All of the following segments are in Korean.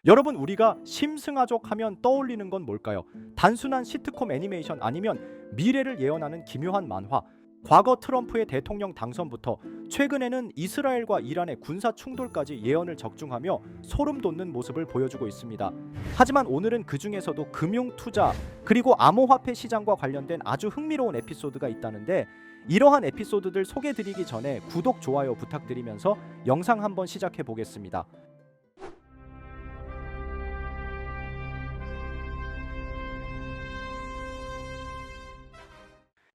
여러분, 우리가 심승아족 하면 떠올리는 건 뭘까요? 단순한 시트콤 애니메이션 아니면 미래를 예언하는 기묘한 만화. 과거 트럼프의 대통령 당선부터 최근에는 이스라엘과 이란의 군사 충돌까지 예언을 적중하며 소름 돋는 모습을 보여주고 있습니다. 하지만 오늘은 그 중에서도 금융 투자 그리고 암호화폐 시장과 관련된 아주 흥미로운 에피소드가 있다는데, 이러한 에피소드들 소개드리기 전에 구독, 좋아요 부탁드리면서 영상 한번 시작해 보겠습니다.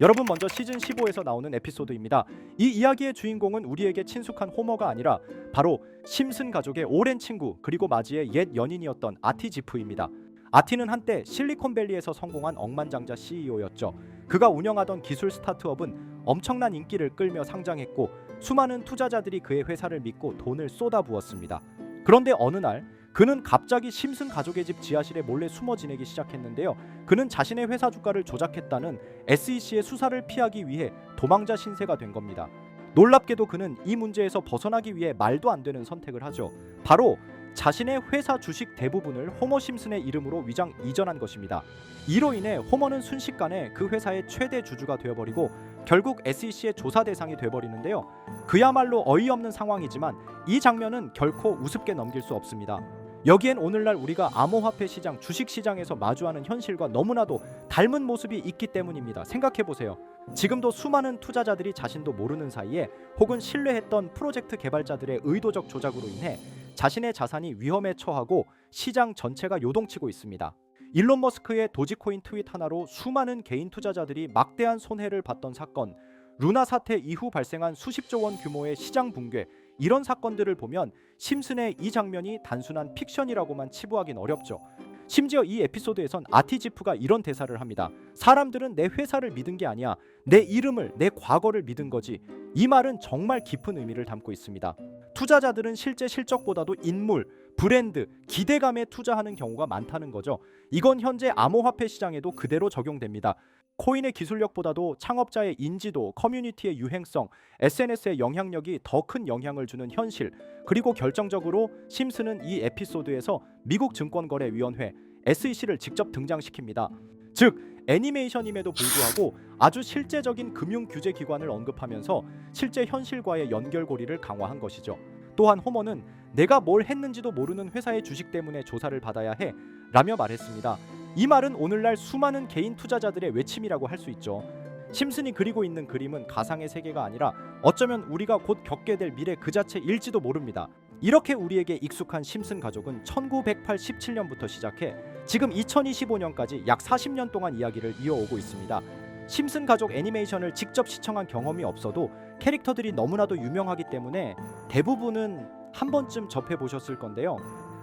여러분, 먼저 시즌 15에서 나오는 에피소드입니다. 이 이야기의 주인공은 우리에게 친숙한 호머가 아니라 바로 심슨 가족의 오랜 친구 그리고 마지의 옛 연인이었던 아티 지프입니다. 아티는 한때 실리콘밸리에서 성공한 억만장자 CEO였죠. 그가 운영하던 기술 스타트업은 엄청난 인기를 끌며 상장했고 수많은 투자자들이 그의 회사를 믿고 돈을 쏟아부었습니다. 그런데 어느 날 그는 갑자기 심슨 가족의 집 지하실에 몰래 숨어 지내기 시작했는데요. 그는 자신의 회사 주가를 조작했다는 SEC의 수사를 피하기 위해 도망자 신세가 된 겁니다. 놀랍게도 그는 이 문제에서 벗어나기 위해 말도 안 되는 선택을 하죠. 바로 자신의 회사 주식 대부분을 호머 심슨의 이름으로 위장 이전한 것입니다. 이로 인해 호머는 순식간에 그 회사의 최대 주주가 되어버리고 결국 SEC의 조사 대상이 되어버리는데요. 그야말로 어이없는 상황이지만 이 장면은 결코 우습게 넘길 수 없습니다. 여기엔 오늘날 우리가 암호화폐 시장, 주식 시장에서 마주하는 현실과 너무나도 닮은 모습이 있기 때문입니다. 생각해보세요. 지금도 수많은 투자자들이 자신도 모르는 사이에 혹은 신뢰했던 프로젝트 개발자들의 의도적 조작으로 인해 자신의 자산이 위험에 처하고 시장 전체가 요동치고 있습니다. 일론 머스크의 도지코인 트윗 하나로 수많은 개인 투자자들이 막대한 손해를 봤던 사건, 루나 사태 이후 발생한 수십조 원 규모의 시장 붕괴, 이런 사건들을 보면 심슨의 이 장면이 단순한 픽션이라고만 치부하긴 어렵죠. 심지어 이 에피소드에선 아티 지프가 이런 대사를 합니다. 사람들은 내 회사를 믿은 게 아니야. 내 이름을, 내 과거를 믿은 거지. 이 말은 정말 깊은 의미를 담고 있습니다. 투자자들은 실제 실적보다도 인물, 브랜드, 기대감에 투자하는 경우가 많다는 거죠. 이건 현재 암호화폐 시장에도 그대로 적용됩니다. 코인의 기술력보다도 창업자의 인지도, 커뮤니티의 유행성, SNS의 영향력이 더 큰 영향을 주는 현실, 그리고 결정적으로 심슨은 이 에피소드에서 미국 증권거래위원회 SEC를 직접 등장시킵니다. 즉 애니메이션임에도 불구하고 아주 실제적인 금융규제기관을 언급하면서 실제 현실과의 연결고리를 강화한 것이죠. 또한 호머는 내가 뭘 했는지도 모르는 회사의 주식 때문에 조사를 받아야 해 라며 말했습니다. 이 말은 오늘날 수많은 개인 투자자들의 외침이라고 할 수 있죠. 심슨이 그리고 있는 그림은 가상의 세계가 아니라 어쩌면 우리가 곧 겪게 될 미래 그 자체일지도 모릅니다. 이렇게 우리에게 익숙한 심슨 가족은 1987년부터 시작해 지금 2025년까지 약 40년 동안 이야기를 이어오고 있습니다. 심슨 가족 애니메이션을 직접 시청한 경험이 없어도 캐릭터들이 너무나도 유명하기 때문에 대부분은 한 번쯤 접해보셨을 건데요.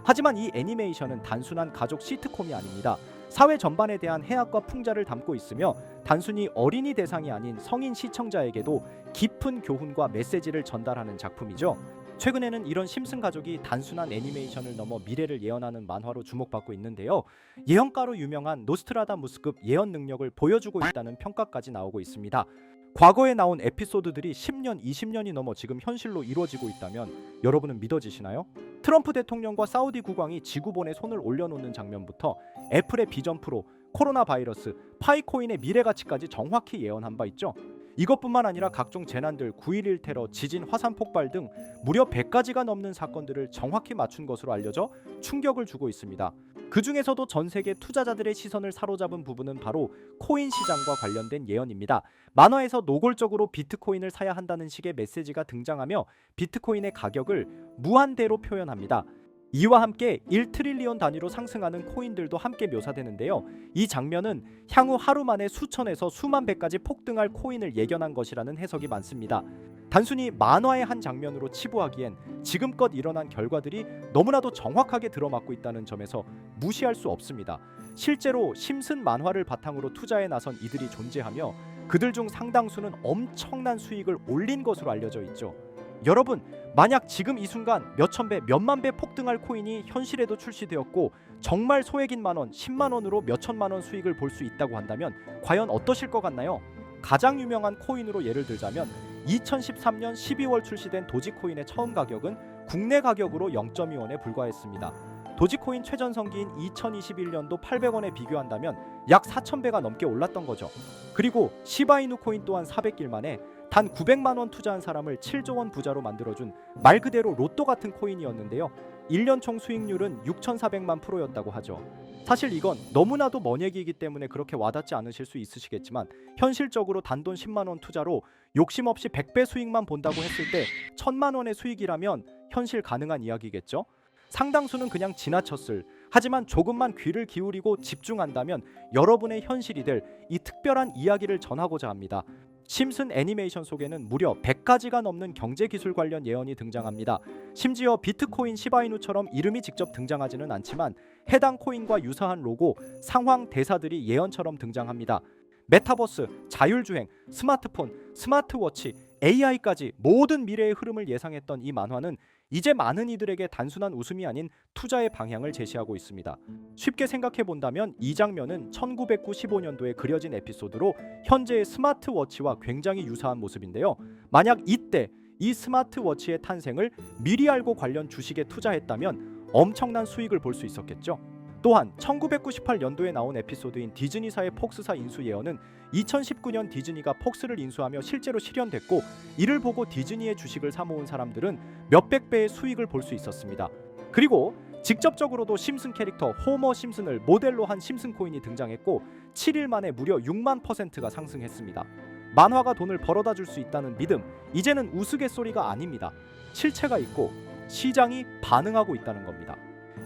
하지만 이 애니메이션은 단순한 가족 시트콤이 아닙니다. 사회 전반에 대한 해악과 풍자를 담고 있으며 단순히 어린이 대상이 아닌 성인 시청자에게도 깊은 교훈과 메시지를 전달하는 작품이죠. 최근에는 이런 심슨 가족이 단순한 애니메이션을 넘어 미래를 예언하는 만화로 주목받고 있는데요. 예언가로 유명한 노스트라다무스급 예언 능력을 보여주고 있다는 평가까지 나오고 있습니다. 과거에 나온 에피소드들이 10년, 20년이 넘어 지금 현실로 이루어지고 있다면 여러분은 믿어지시나요? 트럼프 대통령과 사우디 국왕이 지구본에 손을 올려놓는 장면부터 애플의 비전 프로, 코로나 바이러스, 파이코인의 미래 가치까지 정확히 예언한 바 있죠. 이것뿐만 아니라 각종 재난들, 9.11 테러, 지진, 화산 폭발 등 무려 100가지가 넘는 사건들을 정확히 맞춘 것으로 알려져 충격을 주고 있습니다. 그 중에서도 전 세계 투자자들의 시선을 사로잡은 부분은 바로 코인 시장과 관련된 예언입니다. 만화에서 노골적으로 비트코인을 사야 한다는 식의 메시지가 등장하며 비트코인의 가격을 무한대로 표현합니다. 이와 함께 1트릴리온 단위로 상승하는 코인들도 함께 묘사되는데요. 이 장면은 향후 하루 만에 수천에서 수만 배까지 폭등할 코인을 예견한 것이라는 해석이 많습니다. 단순히 만화의 한 장면으로 치부하기엔 지금껏 일어난 결과들이 너무나도 정확하게 들어맞고 있다는 점에서 무시할 수 없습니다. 실제로 심슨 만화를 바탕으로 투자에 나선 이들이 존재하며 그들 중 상당수는 엄청난 수익을 올린 것으로 알려져 있죠. 여러분, 만약 지금 이 순간 몇천 배, 몇만 배 폭등할 코인이 현실에도 출시되었고 정말 소액인 만원, 10만원으로 몇천만원 수익을 볼 수 있다고 한다면 과연 어떠실 것 같나요? 가장 유명한 코인으로 예를 들자면 2013년 12월 출시된 도지코인의 처음 가격은 국내 가격으로 0.2원에 불과했습니다. 도지코인 최전성기인 2021년도 800원에 비교한다면 약 4,000배가 넘게 올랐던 거죠. 그리고 시바이누 코인 또한 400일 만에 단 900만 원 투자한 사람을 7조 원 부자로 만들어준 말 그대로 로또 같은 코인이었는데요. 1년 총 수익률은 6,400만 %였다고 하죠. 사실 이건 너무나도 먼 얘기이기 때문에 그렇게 와닿지 않으실 수 있으시겠지만 현실적으로 단돈 10만 원 투자로 욕심 없이 100배 수익만 본다고 했을 때 1,000만 원의 수익이라면 현실 가능한 이야기겠죠? 상당수는 그냥 지나쳤을, 하지만 조금만 귀를 기울이고 집중한다면 여러분의 현실이 될 이 특별한 이야기를 전하고자 합니다. 심슨 애니메이션 속에는 무려 100가지가 넘는 경제기술 관련 예언이 등장합니다. 심지어 비트코인 시바이누처럼 이름이 직접 등장하지는 않지만 해당 코인과 유사한 로고, 상황, 대사들이 예언처럼 등장합니다. 메타버스, 자율주행, 스마트폰, 스마트워치, AI까지 모든 미래의 흐름을 예상했던 이 만화는 이제 많은 이들에게 단순한 웃음이 아닌 투자의 방향을 제시하고 있습니다. 쉽게 생각해 본다면 이 장면은 1995년도에 그려진 에피소드로 현재의 스마트워치와 굉장히 유사한 모습인데요. 만약 이때 이 스마트워치의 탄생을 미리 알고 관련 주식에 투자했다면 엄청난 수익을 볼 수 있었겠죠. 또한 1998년도에 나온 에피소드인 디즈니사의 폭스사 인수 예언은 2019년 디즈니가 폭스를 인수하며 실제로 실현됐고, 이를 보고 디즈니의 주식을 사모은 사람들은 몇백 배의 수익을 볼 수 있었습니다. 그리고 직접적으로도 심슨 캐릭터 호머 심슨을 모델로 한 심슨 코인이 등장했고 7일 만에 무려 6만 %가 상승했습니다. 만화가 돈을 벌어다 줄 수 있다는 믿음, 이제는 우스갯소리가 아닙니다. 실체가 있고 시장이 반응하고 있다는 겁니다.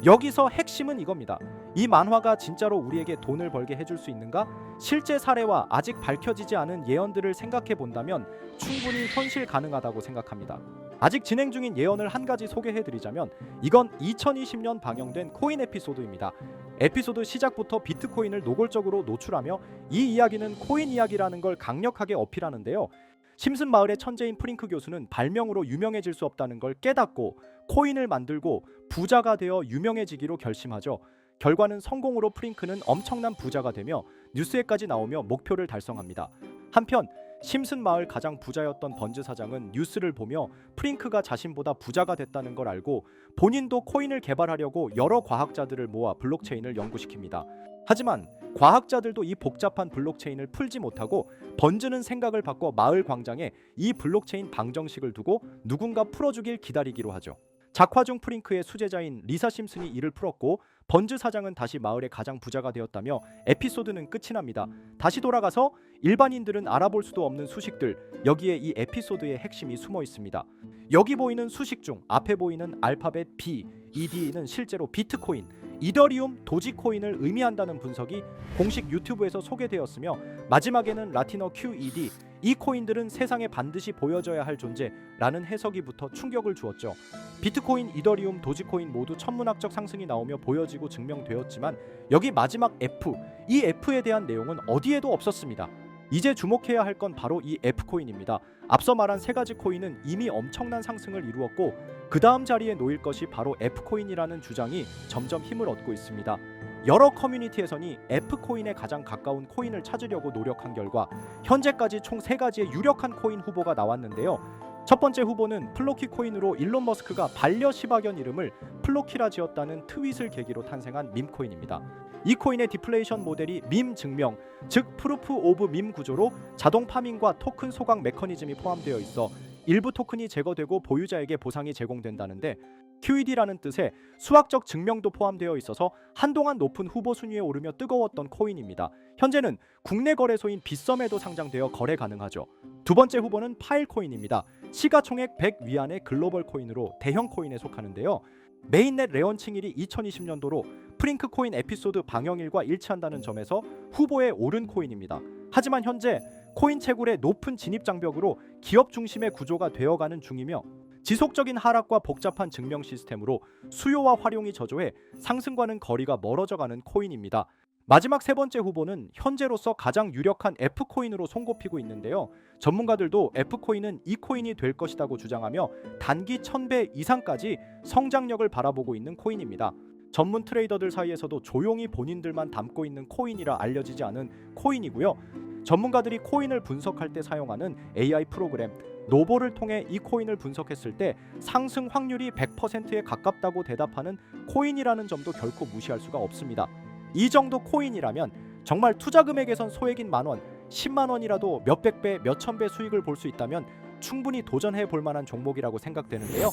여기서 핵심은 이겁니다. 이 만화가 진짜로 우리에게 돈을 벌게 해줄 수 있는가? 실제 사례와 아직 밝혀지지 않은 예언들을 생각해 본다면 충분히 현실 가능하다고 생각합니다. 아직 진행 중인 예언을 한 가지 소개해 드리자면 이건 2020년 방영된 코인 에피소드입니다. 에피소드 시작부터 비트코인을 노골적으로 노출하며 이 이야기는 코인 이야기라는 걸 강력하게 어필하는데요. 심슨 마을의 천재인 프링크 교수는 발명으로 유명해질 수 없다는 걸 깨닫고 코인을 만들고 부자가 되어 유명해지기로 결심하죠. 결과는 성공으로 프링크는 엄청난 부자가 되며 뉴스에까지 나오며 목표를 달성합니다. 한편 심슨 마을 가장 부자였던 번즈 사장은 뉴스를 보며 프링크가 자신보다 부자가 됐다는 걸 알고 본인도 코인을 개발하려고 여러 과학자들을 모아 블록체인을 연구시킵니다. 하지만 과학자들도 이 복잡한 블록체인을 풀지 못하고 번즈는 생각을 바꿔 마을 광장에 이 블록체인 방정식을 두고 누군가 풀어주길 기다리기로 하죠. 작화 중 프링크의 수제자인 리사 심슨이 이를 풀었고 번즈 사장은 다시 마을의 가장 부자가 되었다며 에피소드는 끝이 납니다. 다시 돌아가서 일반인들은 알아볼 수도 없는 수식들, 여기에 이 에피소드의 핵심이 숨어 있습니다. 여기 보이는 수식 중 앞에 보이는 알파벳 B, ED는 실제로 비트코인, 이더리움, 도지코인을 의미한다는 분석이 공식 유튜브에서 소개되었으며 마지막에는 라틴어 QED, 이 코인들은 세상에 반드시 보여져야 할 존재라는 해석이부터 충격을 주었죠. 비트코인, 이더리움, 도지코인 모두 천문학적 상승이 나오며 보여지고 증명되었지만 여기 마지막 F, 이 F에 대한 내용은 어디에도 없었습니다. 이제 주목해야 할 건 바로 이 F코인입니다. 앞서 말한 세 가지 코인은 이미 엄청난 상승을 이루었고 그 다음 자리에 놓일 것이 바로 F코인이라는 주장이 점점 힘을 얻고 있습니다. 여러 커뮤니티에서는 F코인에 가장 가까운 코인을 찾으려고 노력한 결과 현재까지 총 3가지의 유력한 코인 후보가 나왔는데요. 첫 번째 후보는 플로키 코인으로 일론 머스크가 반려 시바견 이름을 플로키라 지었다는 트윗을 계기로 탄생한 밈코인입니다. 이 코인의 디플레이션 모델이 밈 증명, 즉 프루프 오브 밈 구조로 자동 파밍과 토큰 소각 메커니즘이 포함되어 있어 일부 토큰이 제거되고 보유자에게 보상이 제공된다는데 QED라는 뜻의 수학적 증명도 포함되어 있어서 한동안 높은 후보 순위에 오르며 뜨거웠던 코인입니다. 현재는 국내 거래소인 빗썸에도 상장되어 거래 가능하죠. 두 번째 후보는 파일코인입니다. 시가총액 100 위안의 글로벌 코인으로 대형 코인에 속하는데요. 메인넷 레언칭일이 2020년도로 프링크 코인 에피소드 방영일과 일치한다는 점에서 후보에 오른 코인입니다. 하지만 현재 코인 채굴의 높은 진입 장벽으로 기업 중심의 구조가 되어가는 중이며 지속적인 하락과 복잡한 증명 시스템으로 수요와 활용이 저조해 상승과는 거리가 멀어져가는 코인입니다. 마지막 세 번째 후보는 현재로서 가장 유력한 F코인으로 손꼽히고 있는데요. 전문가들도 F코인은 이 코인이 될 것이라고 주장하며 단기 1000배 이상까지 성장력을 바라보고 있는 코인입니다. 전문 트레이더들 사이에서도 조용히 본인들만 담고 있는 코인이라 알려지지 않은 코인이고요. 전문가들이 코인을 분석할 때 사용하는 AI 프로그램 노보를 통해 이 코인을 분석했을 때 상승 확률이 100%에 가깝다고 대답하는 코인이라는 점도 결코 무시할 수가 없습니다. 이 정도 코인이라면 정말 투자 금액에선 소액인 만원, 10만 원이라도 몇백 배, 몇천 배 수익을 볼 수 있다면 충분히 도전해 볼 만한 종목이라고 생각되는데요.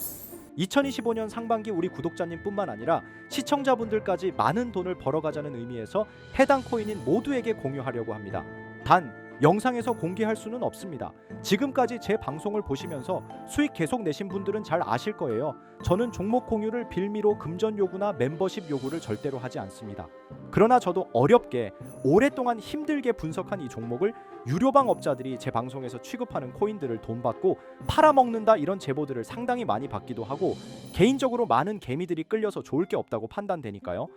2025년 상반기 우리 구독자님뿐만 아니라 시청자분들까지 많은 돈을 벌어가자는 의미에서 해당 코인인 모두에게 공유하려고 합니다. 단 영상에서 공개할 수는 없습니다. 지금까지 제 방송을 보시면서 수익 계속 내신 분들은 잘 아실 거예요. 저는 종목 공유를 빌미로 금전 요구나 멤버십 요구를 절대로 하지 않습니다. 그러나 저도 어렵게 오랫동안 힘들게 분석한 이 종목을 유료방 업자들이 제 방송에서 취급하는 코인들을 돈 받고 팔아먹는다 이런 제보들을 상당히 많이 받기도 하고 개인적으로 많은 개미들이 끌려서 좋을 게 없다고 판단되니까요.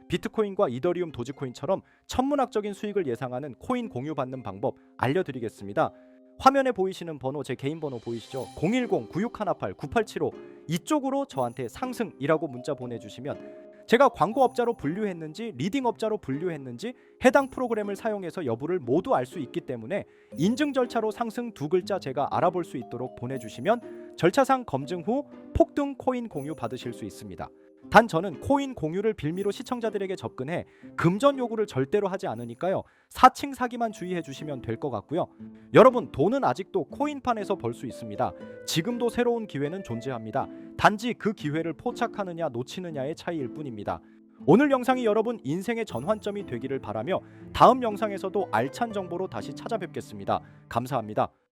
비트코인과 이더리움, 도지코인처럼 천문학적인 수익을 예상하는 코인 공유 받는 방법 알려드리겠습니다. 화면에 보이시는 번호, 제 개인 번호 보이시죠? 010-9618-9875 이쪽으로 저한테 상승이라고 문자 보내주시면 제가 광고업자로 분류했는지 리딩업자로 분류했는지 해당 프로그램을 사용해서 여부를 모두 알 수 있기 때문에 인증 절차로 상승 두 글자 제가 알아볼 수 있도록 보내주시면 절차상 검증 후 폭등 코인 공유 받으실 수 있습니다. 단 저는 코인 공유를 빌미로 시청자들에게 접근해 금전 요구를 절대로 하지 않으니까요. 사칭 사기만 주의해 주시면 될 것 같고요. 여러분 돈은 아직도 코인판에서 벌 수 있습니다. 지금도 새로운 기회는 존재합니다. 단지 그 기회를 포착하느냐 놓치느냐의 차이일 뿐입니다. 오늘 영상이 여러분 인생의 전환점이 되기를 바라며 다음 영상에서도 알찬 정보로 다시 찾아뵙겠습니다. 감사합니다.